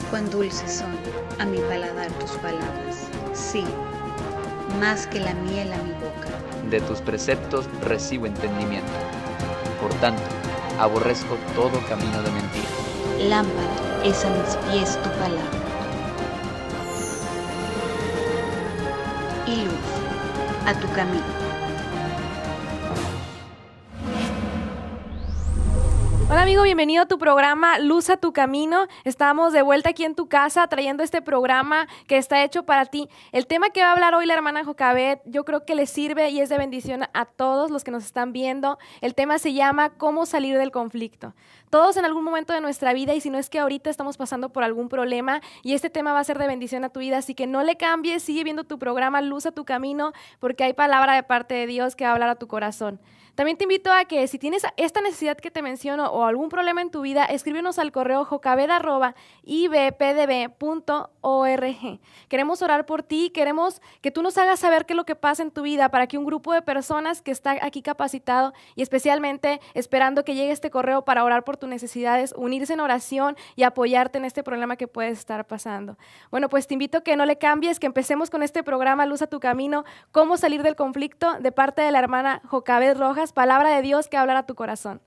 Cuán dulces son a mi paladar tus palabras, sí, más que la miel a mi boca. De tus preceptos recibo entendimiento. Por tanto, aborrezco todo camino de mentira. Lámpara es a mis pies tu palabra y luz a tu camino. Hola amigo, bienvenido a tu programa Luz a tu Camino. Estamos de vuelta aquí en tu casa trayendo este programa que está hecho para ti. El tema que va a hablar hoy la hermana Jocabet, yo creo que le sirve y es de bendición a todos los que nos están viendo. El tema se llama ¿Cómo salir del conflicto? Todos en algún momento de nuestra vida, y si no es que ahorita estamos pasando por algún problema, y este tema va a ser de bendición a tu vida, así que no le cambies, sigue viendo tu programa Luz a tu Camino, porque hay palabra de parte de Dios que va a hablar a tu corazón. También te invito a que si tienes esta necesidad que te menciono o algún problema en tu vida, escríbenos al correo jocabed@ibpdb.org. Queremos orar por ti, queremos que tú nos hagas saber qué es lo que pasa en tu vida para que un grupo de personas que está aquí capacitado y especialmente esperando que llegue este correo para orar por tus necesidades, unirse en oración y apoyarte en este problema que puedes estar pasando. Bueno, pues te invito a que no le cambies, que empecemos con este programa Luz a tu Camino, cómo salir del conflicto, de parte de la hermana Jocabed Rojas. Palabra de Dios que hablará a tu corazón.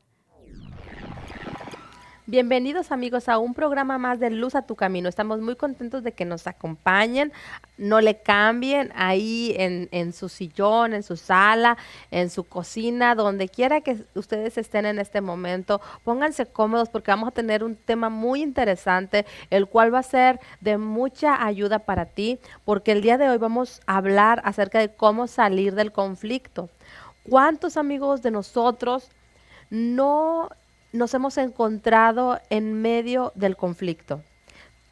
Bienvenidos amigos a un programa más de Luz a tu Camino. Estamos muy contentos de que nos acompañen, no le cambien ahí en su sillón, en su sala, en su cocina, donde quiera que ustedes estén en este momento. Pónganse cómodos porque vamos a tener un tema muy interesante, el cual va a ser de mucha ayuda para ti, porque el día de hoy vamos a hablar acerca de cómo salir del conflicto. ¿Cuántos amigos de nosotros no nos hemos encontrado en medio del conflicto?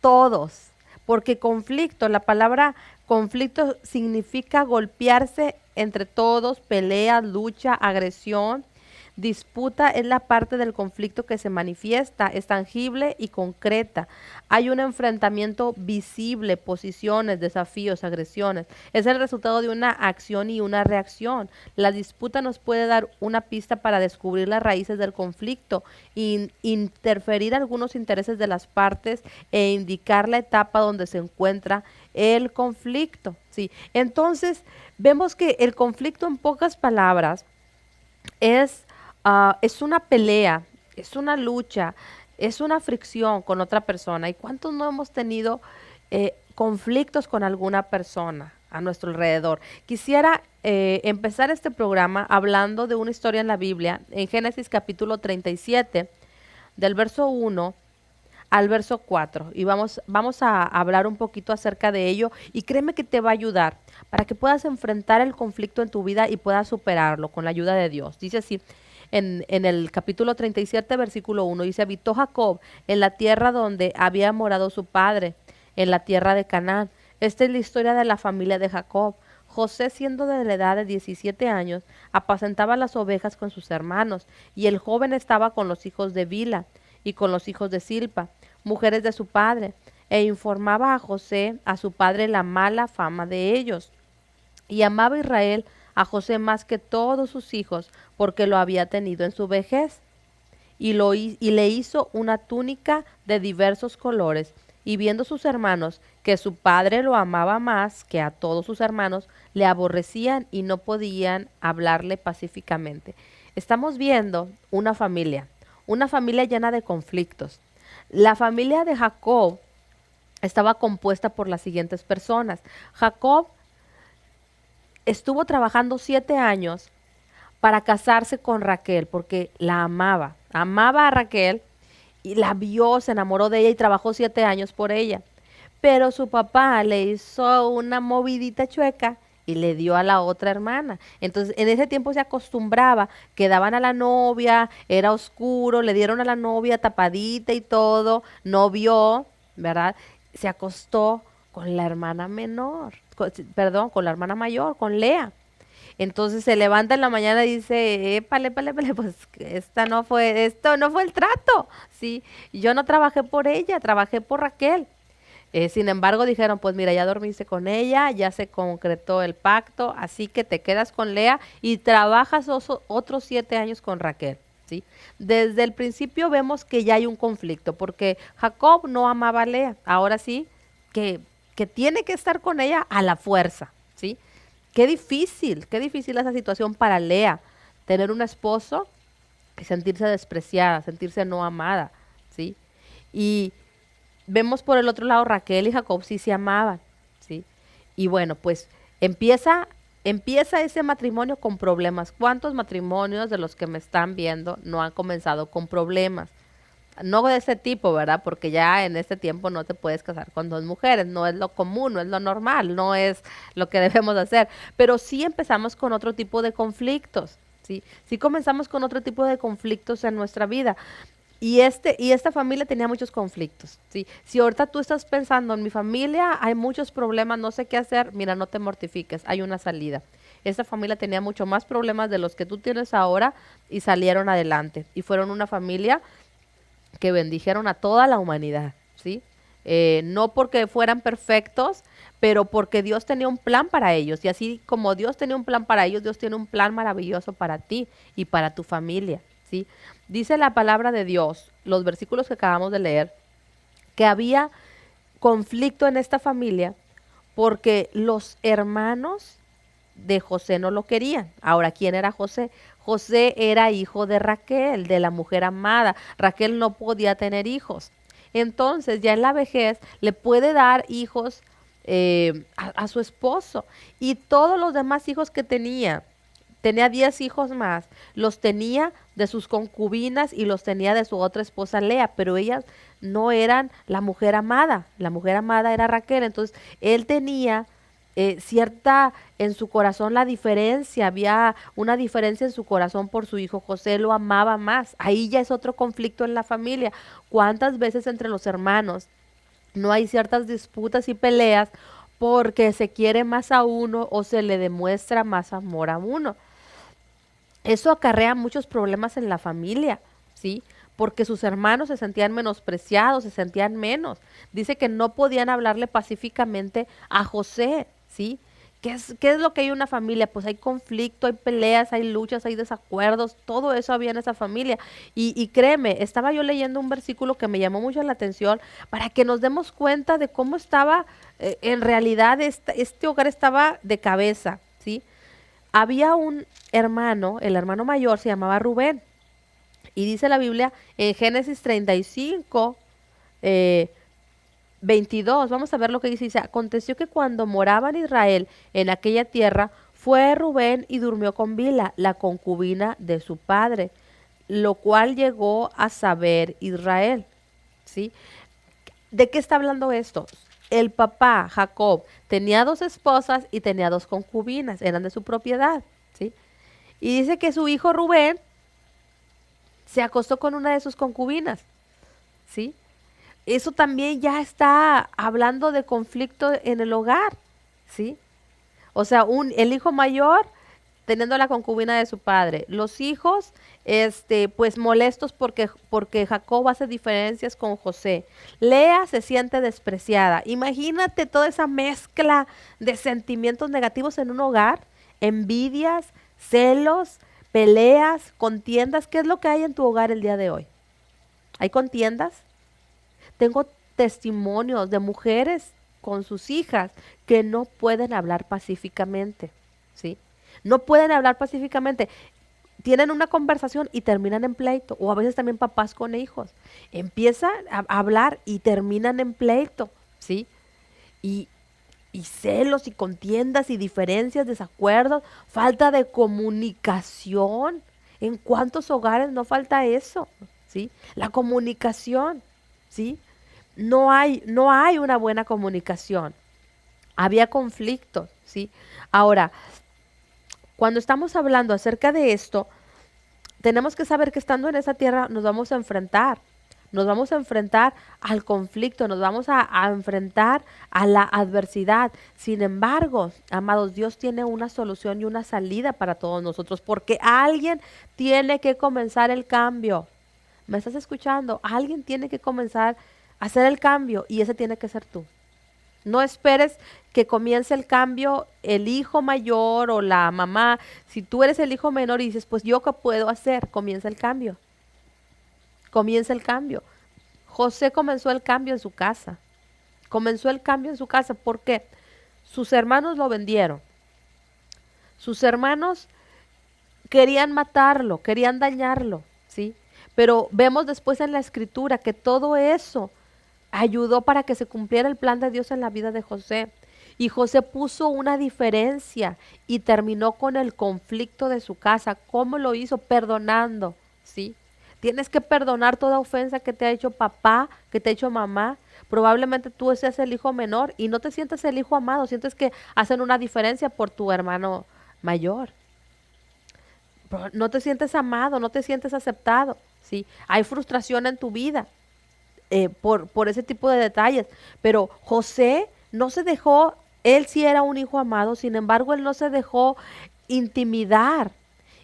Todos, porque conflicto, la palabra conflicto significa golpearse entre todos, pelea, lucha, agresión. Disputa es la parte del conflicto que se manifiesta, es tangible y concreta. Hay un enfrentamiento visible, posiciones, desafíos, agresiones. Es el resultado de una acción y una reacción. La disputa nos puede dar una pista para descubrir las raíces del conflicto, interferir algunos intereses de las partes e indicar la etapa donde se encuentra el conflicto. ¿Sí? Entonces, vemos que el conflicto, en pocas palabras, es una pelea, es una lucha, es una fricción con otra persona. ¿Y cuántos no hemos tenido conflictos con alguna persona a nuestro alrededor? Quisiera empezar este programa hablando de una historia en la Biblia, en Génesis capítulo 37, del verso 1 al verso 4, y vamos a hablar un poquito acerca de ello, y créeme que te va a ayudar para que puedas enfrentar el conflicto en tu vida y puedas superarlo con la ayuda de Dios. Dice así, en el capítulo 37, versículo 1, dice: habitó Jacob en la tierra donde había morado su padre, en la tierra de Canaán. Esta es la historia de la familia de Jacob. José, siendo de la edad de 17 años, apacentaba las ovejas con sus hermanos, y el joven estaba con los hijos de Bila y con los hijos de Silpa, mujeres de su padre, e informaba a José, a su padre, la mala fama de ellos. Y amaba Israel a José más que todos sus hijos, porque lo había tenido en su vejez. Y le hizo una túnica de diversos colores. Y viendo sus hermanos que su padre lo amaba más que a todos sus hermanos, le aborrecían y no podían hablarle pacíficamente. Estamos viendo una familia llena de conflictos. La familia de Jacob estaba compuesta por las siguientes personas. Jacob estuvo trabajando 7 años para casarse con Raquel porque la amaba. Amaba a Raquel y la vio, se enamoró de ella y trabajó 7 años por ella. Pero su papá le hizo una movidita chueca y le dio a la otra hermana. Entonces, en ese tiempo se acostumbraba que daban a la novia, era oscuro, le dieron a la novia tapadita y todo, no vio, ¿verdad? Se acostó con la hermana menor, con la hermana mayor, con Lea. Entonces se levanta en la mañana y dice: épale, épale, épale, pues esto no fue el trato, ¿sí? Yo no trabajé por ella, trabajé por Raquel. Sin embargo, dijeron: pues mira, ya dormiste con ella, ya se concretó el pacto, así que te quedas con Lea y trabajas otros 7 años con Raquel, ¿sí? Desde el principio vemos que ya hay un conflicto, porque Jacob no amaba a Lea, ahora sí que tiene que estar con ella a la fuerza, ¿sí? Qué difícil esa situación para Lea, tener un esposo y sentirse despreciada, sentirse no amada, ¿sí? Y vemos por el otro lado Raquel y Jacob sí se amaban, ¿sí? Y bueno, pues empieza ese matrimonio con problemas. ¿Cuántos matrimonios de los que me están viendo no han comenzado con problemas? No de ese tipo, ¿verdad? Porque ya en este tiempo no te puedes casar con dos mujeres, no es lo común, no es lo normal, no es lo que debemos hacer, pero sí empezamos con otro tipo de conflictos, ¿sí? Sí comenzamos con otro tipo de conflictos en nuestra vida. Y esta familia tenía muchos conflictos, ¿sí? Si ahorita tú estás pensando, en mi familia hay muchos problemas, no sé qué hacer, mira, no te mortifiques, hay una salida. Esta familia tenía mucho más problemas de los que tú tienes ahora y salieron adelante. Y fueron una familia que bendijeron a toda la humanidad, ¿sí? No porque fueran perfectos, pero porque Dios tenía un plan para ellos. Y así como Dios tenía un plan para ellos, Dios tiene un plan maravilloso para ti y para tu familia, ¿sí? Dice la palabra de Dios, los versículos que acabamos de leer, que había conflicto en esta familia porque los hermanos de José no lo querían. Ahora, ¿quién era José? José era hijo de Raquel, de la mujer amada. Raquel no podía tener hijos. Entonces, ya en la vejez, le puede dar hijos a su esposo. Y todos los demás hijos que tenía 10 hijos más, los tenía de sus concubinas y los tenía de su otra esposa Lea, pero ellas no eran la mujer amada era Raquel. Entonces, él tenía cierta en su corazón la diferencia, había una diferencia en su corazón por su hijo José, lo amaba más. Ahí ya es otro conflicto en la familia. ¿Cuántas veces entre los hermanos no hay ciertas disputas y peleas porque se quiere más a uno o se le demuestra más amor a uno? Eso acarrea muchos problemas en la familia, ¿sí? Porque sus hermanos se sentían menospreciados, se sentían menos. Dice que no podían hablarle pacíficamente a José, ¿sí? ¿Qué es lo que hay en una familia? Pues hay conflicto, hay peleas, hay luchas, hay desacuerdos, todo eso había en esa familia. Y créeme, estaba yo leyendo un versículo que me llamó mucho la atención para que nos demos cuenta de cómo estaba, en realidad este hogar estaba de cabeza, ¿sí? Había un hermano, el hermano mayor se llamaba Rubén. Y dice la Biblia en Génesis 35, 22, vamos a ver lo que dice. Dice, aconteció que cuando moraba en Israel, en aquella tierra, fue Rubén y durmió con Bila, la concubina de su padre, lo cual llegó a saber Israel. ¿Sí? ¿De qué está hablando esto? El papá, Jacob, tenía dos esposas y tenía dos concubinas, eran de su propiedad, ¿sí? Y dice que su hijo Rubén se acostó con una de sus concubinas, ¿sí? Eso también ya está hablando de conflicto en el hogar, ¿sí? O sea, el hijo mayor teniendo la concubina de su padre, los hijos, pues molestos porque Jacob hace diferencias con José. Lea se siente despreciada. Imagínate toda esa mezcla de sentimientos negativos en un hogar, envidias, celos, peleas, contiendas. ¿Qué es lo que hay en tu hogar el día de hoy? ¿Hay contiendas? Tengo testimonios de mujeres con sus hijas que no pueden hablar pacíficamente, ¿sí? No pueden hablar pacíficamente. Tienen una conversación y terminan en pleito. O a veces también papás con hijos. Empiezan a hablar y terminan en pleito, ¿sí? Y celos y contiendas y diferencias, desacuerdos, falta de comunicación. ¿En cuántos hogares no falta eso? ¿Sí? La comunicación, ¿sí? No hay una buena comunicación. Había conflicto, ¿sí? Ahora, cuando estamos hablando acerca de esto, tenemos que saber que estando en esa tierra nos vamos a enfrentar. Nos vamos a enfrentar al conflicto, nos vamos a enfrentar a la adversidad. Sin embargo, amados, Dios tiene una solución y una salida para todos nosotros, porque alguien tiene que comenzar el cambio. ¿Me estás escuchando? Alguien tiene que comenzar a hacer el cambio y ese tiene que ser tú. No esperes que comience el cambio el hijo mayor o la mamá. Si tú eres el hijo menor y dices, pues yo qué puedo hacer, comienza el cambio. Comienza el cambio. José comenzó el cambio en su casa. Comenzó el cambio en su casa porque sus hermanos lo vendieron. Sus hermanos querían matarlo, querían dañarlo, ¿sí? Pero vemos después en la escritura que todo eso ayudó para que se cumpliera el plan de Dios en la vida de José. Y José puso una diferencia y terminó con el conflicto de su casa. ¿Cómo lo hizo? Perdonando, ¿sí? Tienes que perdonar toda ofensa que te ha hecho papá, que te ha hecho mamá. Probablemente tú seas el hijo menor y no te sientes el hijo amado, sientes que hacen una diferencia por tu hermano mayor. No te sientes amado, no te sientes aceptado, ¿sí? Hay frustración en tu vida por ese tipo de detalles. Pero José no se dejó, él sí era un hijo amado, sin embargo, él no se dejó intimidar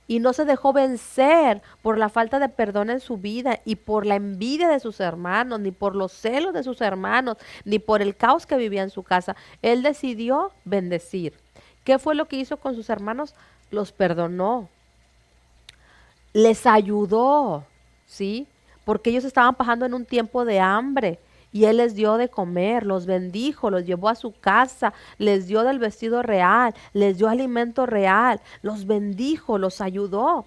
y no se dejó vencer por la falta de perdón en su vida y por la envidia de sus hermanos, ni por los celos de sus hermanos, ni por el caos que vivía en su casa. Él decidió bendecir. ¿Qué fue lo que hizo con sus hermanos? Los perdonó, les ayudó, ¿sí? Porque ellos estaban pasando en un tiempo de hambre y él les dio de comer, los bendijo, los llevó a su casa, les dio del vestido real, les dio alimento real, los bendijo, los ayudó.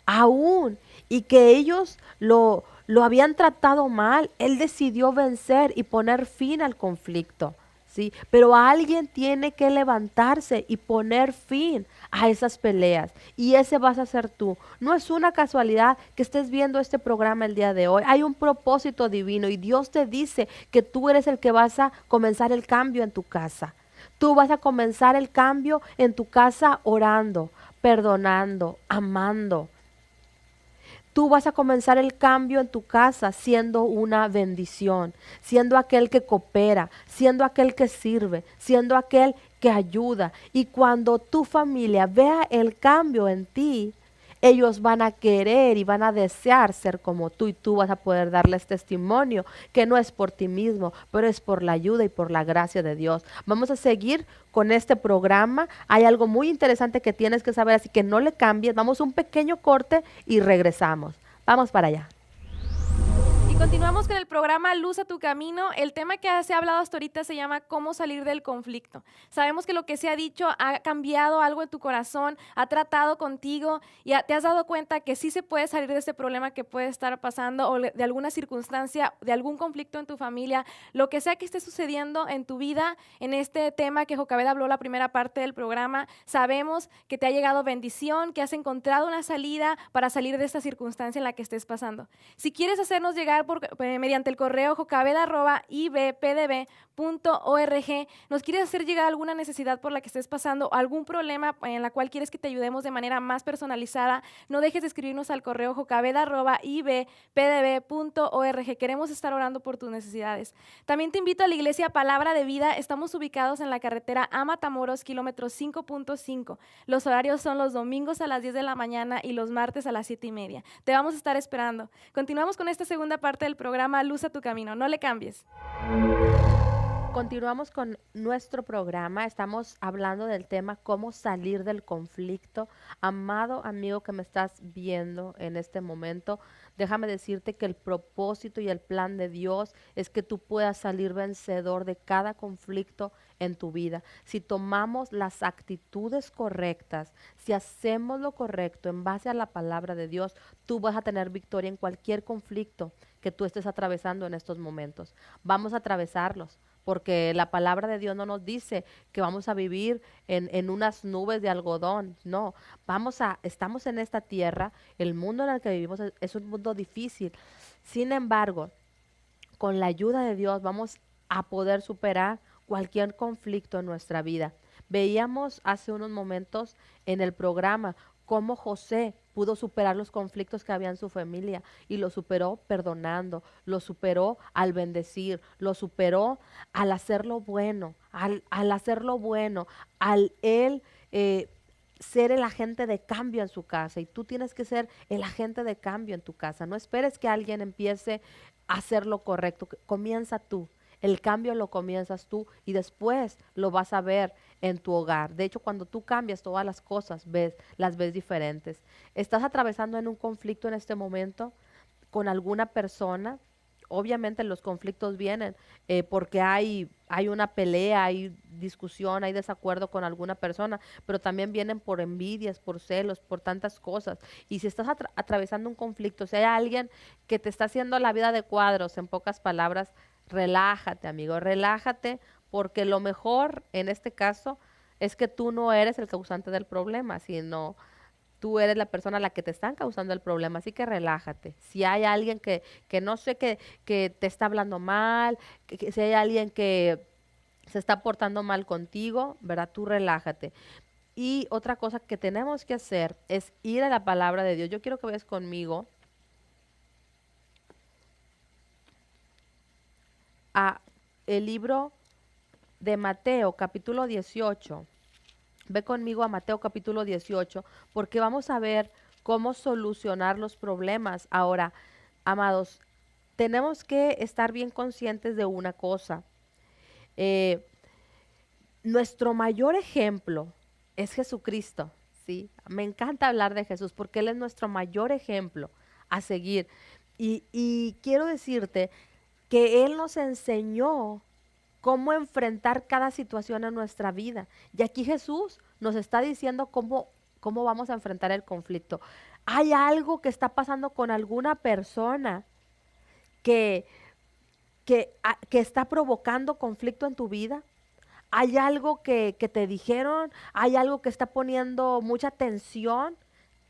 Aún y que ellos lo habían tratado mal, él decidió vencer y poner fin al conflicto. ¿Sí? Pero alguien tiene que levantarse y poner fin a esas peleas. Y ese vas a ser tú. No es una casualidad que estés viendo este programa el día de hoy. Hay un propósito divino y Dios te dice que tú eres el que vas a comenzar el cambio en tu casa. Tú vas a comenzar el cambio en tu casa orando, perdonando, amando. Tú vas a comenzar el cambio en tu casa siendo una bendición, siendo aquel que coopera, siendo aquel que sirve, siendo aquel que ayuda. Y cuando tu familia vea el cambio en ti, ellos van a querer y van a desear ser como tú y tú vas a poder darles testimonio que no es por ti mismo, pero es por la ayuda y por la gracia de Dios. Vamos a seguir con este programa. Hay algo muy interesante que tienes que saber, así que no le cambies. Vamos a un pequeño corte y regresamos. Vamos para allá. Continuamos con el programa Luz a tu Camino. El tema que se ha hablado hasta ahorita se llama cómo salir del conflicto. Sabemos que lo que se ha dicho ha cambiado algo en tu corazón, ha tratado contigo y te has dado cuenta que sí se puede salir de este problema que puede estar pasando o de alguna circunstancia, de algún conflicto en tu familia, lo que sea que esté sucediendo en tu vida. En este tema que Jocabed habló la primera parte del programa, sabemos que te ha llegado bendición, que has encontrado una salida para salir de esta circunstancia en la que estés pasando. Si quieres hacernos llegar mediante el correo jocabed@ibpdb.org, nos quieres hacer llegar alguna necesidad por la que estés pasando, algún problema en la cual quieres que te ayudemos de manera más personalizada, no dejes de escribirnos al correo jocabed@ibpdb.org. Queremos estar orando por tus necesidades. También te invito a la Iglesia Palabra de Vida. Estamos ubicados en la carretera a Matamoros, kilómetro 5.5. Los horarios son los domingos a las 10 de la mañana y los martes a las 7:30. Te vamos a estar esperando. Continuamos con esta segunda parte del programa Luz a tu Camino. No le cambies. Continuamos con nuestro programa. Estamos hablando del tema cómo salir del conflicto. Amado amigo que me estás viendo en este momento, déjame decirte que el propósito y el plan de Dios es que tú puedas salir vencedor de cada conflicto en tu vida. Si tomamos las actitudes correctas, si hacemos lo correcto en base a la palabra de Dios, tú vas a tener victoria en cualquier conflicto que tú estés atravesando en estos momentos. Vamos a atravesarlos, porque la palabra de Dios no nos dice que vamos a vivir en unas nubes de algodón. No, estamos en esta tierra, el mundo en el que vivimos es un mundo difícil. Sin embargo, con la ayuda de Dios vamos a poder superar cualquier conflicto en nuestra vida. Veíamos hace unos momentos en el programa cómo José pudo superar los conflictos que había en su familia y lo superó perdonando, lo superó al bendecir, lo superó al hacer lo bueno, al él ser el agente de cambio en su casa. Y tú tienes que ser el agente de cambio en tu casa. No esperes que alguien empiece a hacer lo correcto, comienza tú. El cambio lo comienzas tú y después lo vas a ver en tu hogar. De hecho, cuando tú cambias todas las cosas, las ves diferentes. ¿Estás atravesando en un conflicto en este momento con alguna persona? Obviamente los conflictos vienen porque hay una pelea, hay discusión, hay desacuerdo con alguna persona, pero también vienen por envidias, por celos, por tantas cosas. Y si estás atravesando un conflicto, si hay alguien que te está haciendo la vida de cuadros, en pocas palabras, relájate, amigo, relájate, porque lo mejor en este caso es que tú no eres el causante del problema, sino tú eres la persona a la que te están causando el problema, así que relájate. Si hay alguien que no sé, que te está hablando mal, si hay alguien que se está portando mal contigo, ¿verdad? Tú relájate. Y otra cosa que tenemos que hacer es ir a la palabra de Dios. Yo quiero que vayas conmigo a el libro de Mateo, capítulo 18. Ve conmigo a Mateo capítulo 18, porque vamos a ver cómo solucionar los problemas. Ahora, amados, tenemos que estar bien conscientes de una cosa. Eh, Nuestro mayor ejemplo es Jesucristo, ¿sí? Me encanta hablar de Jesús porque Él es nuestro mayor ejemplo a seguir. Y quiero decirte que Él nos enseñó cómo enfrentar cada situación en nuestra vida. Y aquí Jesús nos está diciendo cómo vamos a enfrentar el conflicto. ¿Hay algo que está pasando con alguna persona que, que está provocando conflicto en tu vida? ¿Hay algo que te dijeron? ¿Hay algo que está poniendo mucha tensión?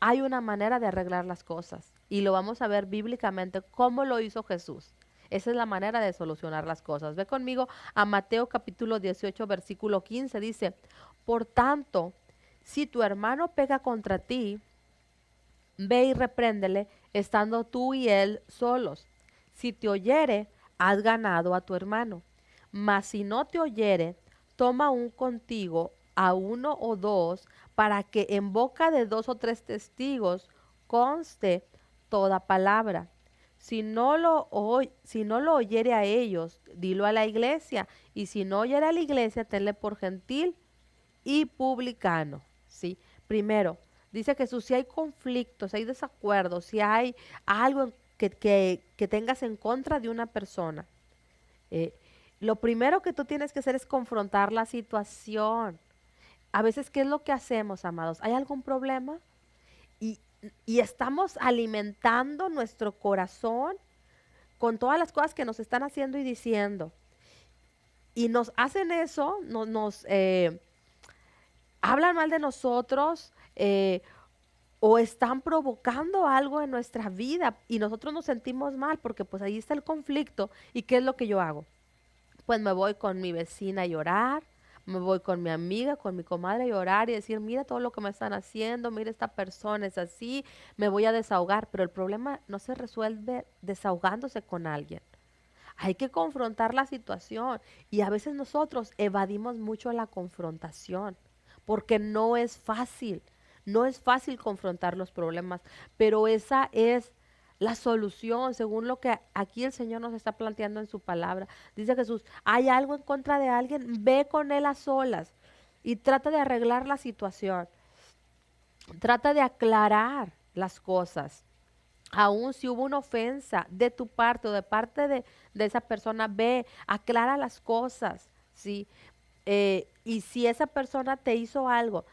Hay una manera de arreglar las cosas. Y lo vamos a ver bíblicamente cómo lo hizo Jesús. Esa es la manera de solucionar las cosas. Ve conmigo a Mateo capítulo 18, versículo 15. Dice, por tanto, si tu hermano pega contra ti, ve y repréndele, estando tú y él solos. Si te oyere, has ganado a tu hermano. Mas si no te oyere, toma un contigo a uno o dos, para que en boca de dos o tres testigos conste toda palabra. Si no lo oyere a ellos, dilo a la iglesia, y si no oyere a la iglesia, tenle por gentil y publicano. ¿Sí? Primero, dice Jesús, si hay conflictos, si hay desacuerdos, si hay algo que tengas en contra de una persona, eh, lo primero que tú tienes que hacer es confrontar la situación. A veces, ¿qué es lo que hacemos, amados? ¿Hay algún problema? Y, y estamos alimentando nuestro corazón con todas las cosas que nos están haciendo y diciendo. Y nos hacen eso, nos hablan mal de nosotros, o están provocando algo en nuestra vida y nosotros nos sentimos mal porque pues ahí está el conflicto. ¿Y qué es lo que yo hago? Pues me voy con mi vecina a llorar, me voy con mi amiga, con mi comadre a llorar y decir, mira todo lo que me están haciendo, mira esta persona es así, me voy a desahogar, pero el problema no se resuelve desahogándose con alguien. Hay que confrontar la situación y a veces nosotros evadimos mucho la confrontación porque no es fácil, no es fácil confrontar los problemas, pero esa es la solución, según lo que aquí el Señor nos está planteando en su palabra. Dice Jesús, hay algo en contra de alguien, ve con él a solas y trata de arreglar la situación. Trata de aclarar las cosas. Aún si hubo una ofensa de tu parte o de parte de esa persona, ve, aclara las cosas, ¿sí? Y si esa persona te hizo algo,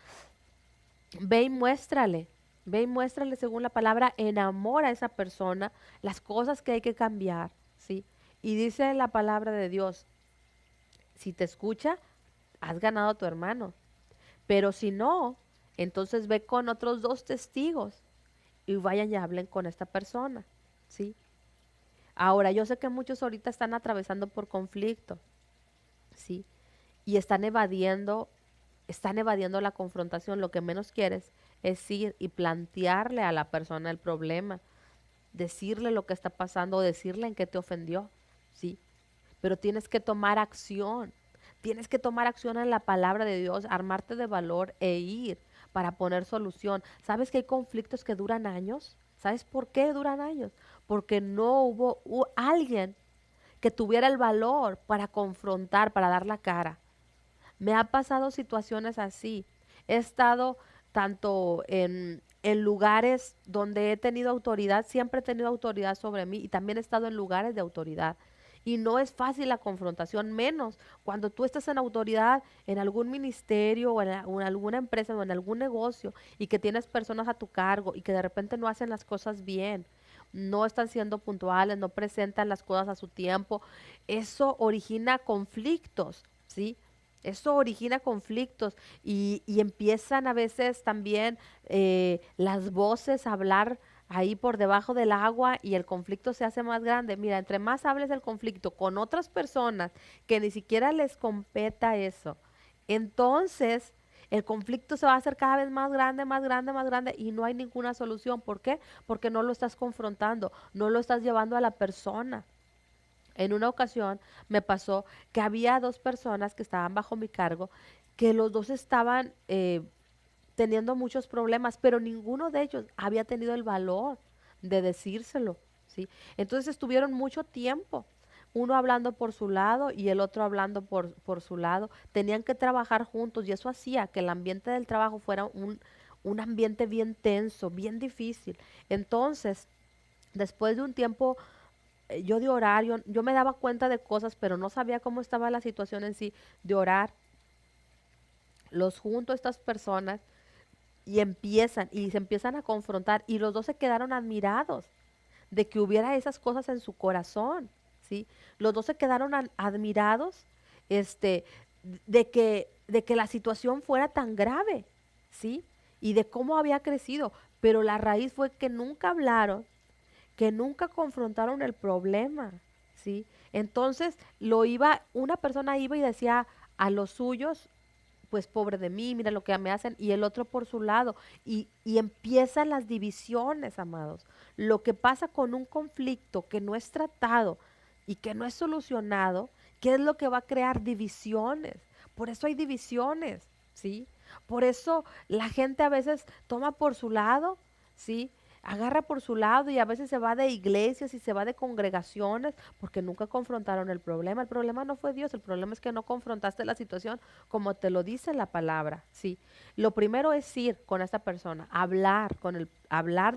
ve y muéstrale. Ve y muéstrale según la palabra, enamora a esa persona, las cosas que hay que cambiar, ¿sí? Y dice la palabra de Dios, si te escucha, has ganado a tu hermano. Pero si no, entonces ve con otros dos testigos y vayan y hablen con esta persona, ¿sí? Ahora, yo sé que muchos ahorita están atravesando por conflicto, ¿sí? Y están evadiendo la confrontación. Lo que menos quieres es ir y plantearle a la persona el problema, decirle lo que está pasando o decirle en qué te ofendió, ¿sí? Pero tienes que tomar acción. Tienes que tomar acción en la palabra de Dios, armarte de valor e ir para poner solución. ¿Sabes que hay conflictos que duran años? ¿Sabes por qué duran años? Porque no hubo alguien que tuviera el valor para confrontar, para dar la cara. Me ha pasado situaciones así. He estado tanto en lugares donde he tenido autoridad, siempre he tenido autoridad sobre mí y también he estado en lugares de autoridad. Y no es fácil la confrontación, menos cuando tú estás en autoridad en algún ministerio o en alguna empresa o en algún negocio y que tienes personas a tu cargo y que de repente no hacen las cosas bien, no están siendo puntuales, no presentan las cosas a su tiempo. Eso origina conflictos, ¿sí? Eso origina conflictos y empiezan a veces también las voces a hablar ahí por debajo del agua y el conflicto se hace más grande. Mira, entre más hables del conflicto con otras personas que ni siquiera les competa eso, entonces el conflicto se va a hacer cada vez más grande, más grande, más grande y no hay ninguna solución. ¿Por qué? Porque no lo estás confrontando, no lo estás llevando a la persona. En una ocasión me pasó que había dos personas que estaban bajo mi cargo, que los dos estaban teniendo muchos problemas, pero ninguno de ellos había tenido el valor de decírselo, ¿sí? Entonces estuvieron mucho tiempo, uno hablando por su lado y el otro hablando por su lado. Tenían que trabajar juntos y eso hacía que el ambiente del trabajo fuera un ambiente bien tenso, bien difícil. Entonces, después de un tiempo yo de orar, yo me daba cuenta de cosas, pero no sabía cómo estaba la situación en sí, de orar. Los junto a estas personas y se empiezan a confrontar y los dos se quedaron admirados de que hubiera esas cosas en su corazón, ¿sí? Los dos se quedaron admirados, este, de que la situación fuera tan grave, ¿sí? Y de cómo había crecido, pero la raíz fue que nunca hablaron, que nunca confrontaron el problema, ¿sí? Entonces, una persona iba y decía a los suyos, pues pobre de mí, mira lo que me hacen, y el otro por su lado, y empiezan las divisiones, amados. Lo que pasa con un conflicto que no es tratado y que no es solucionado, ¿qué es lo que va a crear? Divisiones. Por eso hay divisiones, ¿sí? Por eso la gente a veces toma por su lado, ¿sí? Agarra por su lado y a veces se va de iglesias y se va de congregaciones porque nunca confrontaron el problema. El problema no fue Dios, el problema es que no confrontaste la situación como te lo dice la palabra, ¿sí? Lo primero es ir con esta persona, hablar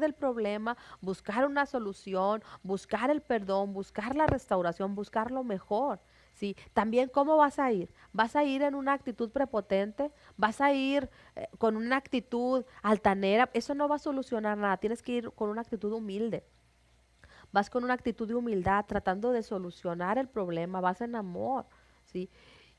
del problema, buscar una solución, buscar el perdón, buscar la restauración, buscar lo mejor. Sí, también cómo vas a ir. ¿Vas a ir en una actitud prepotente? ¿Vas a ir con una actitud altanera? Eso no va a solucionar nada. Tienes que ir con una actitud humilde. Vas con una actitud de humildad, tratando de solucionar el problema. Vas en amor, ¿sí?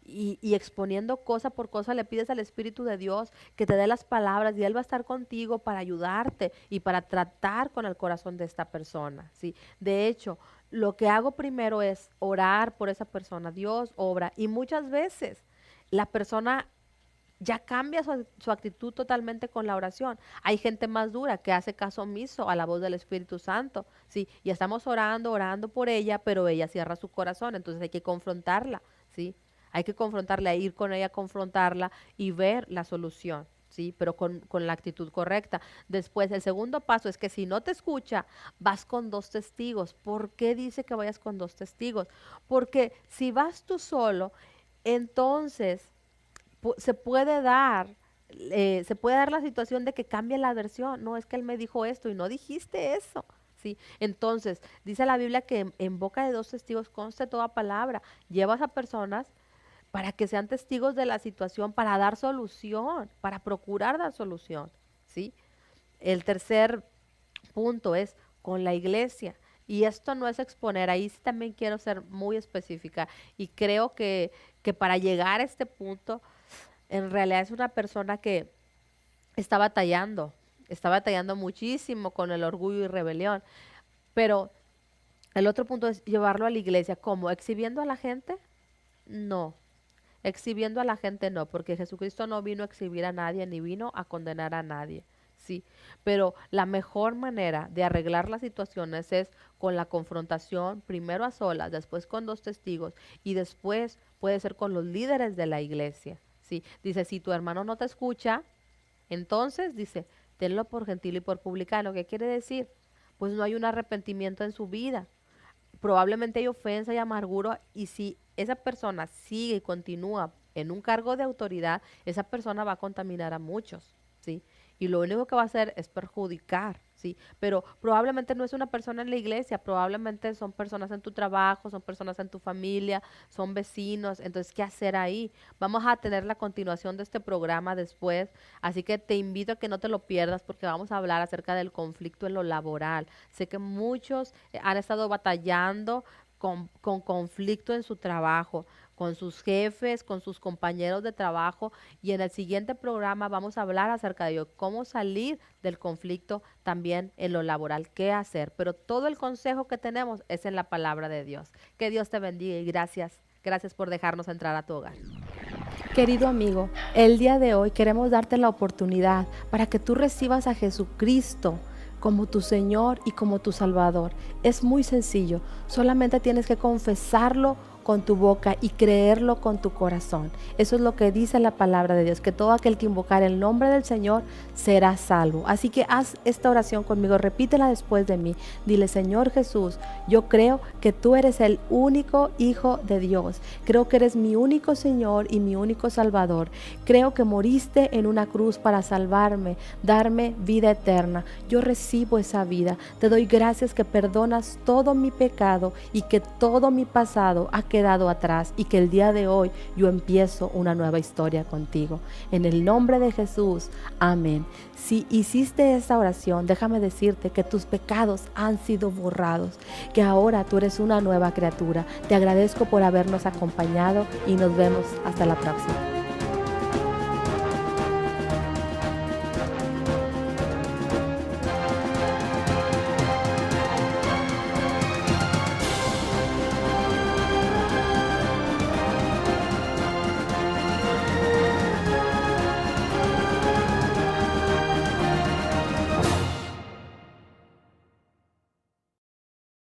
Y exponiendo cosa por cosa le pides al Espíritu de Dios que te dé las palabras y Él va a estar contigo para ayudarte y para tratar con el corazón de esta persona, ¿sí? De hecho, lo que hago primero es orar por esa persona. Dios obra y muchas veces la persona ya cambia su actitud totalmente con la oración. Hay gente más dura que hace caso omiso a la voz del Espíritu Santo, ¿sí? Y estamos orando, orando por ella, pero ella cierra su corazón, entonces hay que confrontarla, ¿sí? Hay que confrontarla, ir con ella a confrontarla y ver la solución, ¿sí? Pero con la actitud correcta. Después, el segundo paso es que si no te escucha, vas con dos testigos. ¿Por qué dice que vayas con dos testigos? Porque si vas tú solo, entonces se puede dar la situación de que cambie la versión. No, es que él me dijo esto y no dijiste eso. Sí, entonces dice la Biblia que en boca de dos testigos conste toda palabra. Llevas a personas para que sean testigos de la situación, para dar solución, para procurar dar solución, ¿sí? El tercer punto es con la iglesia. Y esto no es exponer, ahí sí también quiero ser muy específica. Y creo que para llegar a este punto, en realidad es una persona que está batallando muchísimo con el orgullo y rebelión. Pero el otro punto es llevarlo a la iglesia. ¿Cómo? ¿Exhibiendo a la gente? No. Exhibiendo a la gente no, porque Jesucristo no vino a exhibir a nadie ni vino a condenar a nadie. Sí, pero la mejor manera de arreglar las situaciones es con la confrontación, primero a solas, después con dos testigos y después puede ser con los líderes de la iglesia. Sí, dice, si tu hermano no te escucha, entonces dice, tenlo por gentil y por publicano. ¿Qué quiere decir? Pues no hay un arrepentimiento en su vida. probablemente hay ofensa y amargura, y si esa persona sigue y continúa en un cargo de autoridad, esa persona va a contaminar a muchos, ¿sí? Y lo único que va a hacer es perjudicar, ¿sí? Pero probablemente no es una persona en la iglesia, probablemente son personas en tu trabajo, son personas en tu familia, son vecinos. Entonces, ¿qué hacer ahí? Vamos a tener la continuación de este programa después, así que te invito a que no te lo pierdas porque vamos a hablar acerca del conflicto en lo laboral. Sé que muchos han estado batallando con conflicto en su trabajo, con sus jefes, con sus compañeros de trabajo, y en el siguiente programa vamos a hablar acerca de ello, cómo salir del conflicto también en lo laboral, qué hacer. Pero todo el consejo que tenemos es en la palabra de Dios. Que Dios te bendiga y gracias por dejarnos entrar a tu hogar. Querido amigo, el día de hoy queremos darte la oportunidad para que tú recibas a Jesucristo como tu Señor y como tu Salvador. Es muy sencillo, solamente tienes que confesarlo con tu boca y creerlo con tu corazón. Eso es lo que dice la palabra de Dios, que todo aquel que invocar el nombre del Señor será salvo. Así que haz esta oración conmigo, repítela después de mí. Dile: Señor Jesús, yo creo que tú eres el único Hijo de Dios. Creo que eres mi único Señor y mi único Salvador. Creo que moriste en una cruz para salvarme, darme vida eterna. Yo recibo esa vida. Te doy gracias que perdonas todo mi pecado y que todo mi pasado ha quedado atrás, y que el día de hoy yo empiezo una nueva historia contigo. En el nombre de Jesús, amén. Si hiciste esta oración, déjame decirte que tus pecados han sido borrados, que ahora tú eres una nueva criatura. Te agradezco por habernos acompañado y nos vemos hasta la próxima.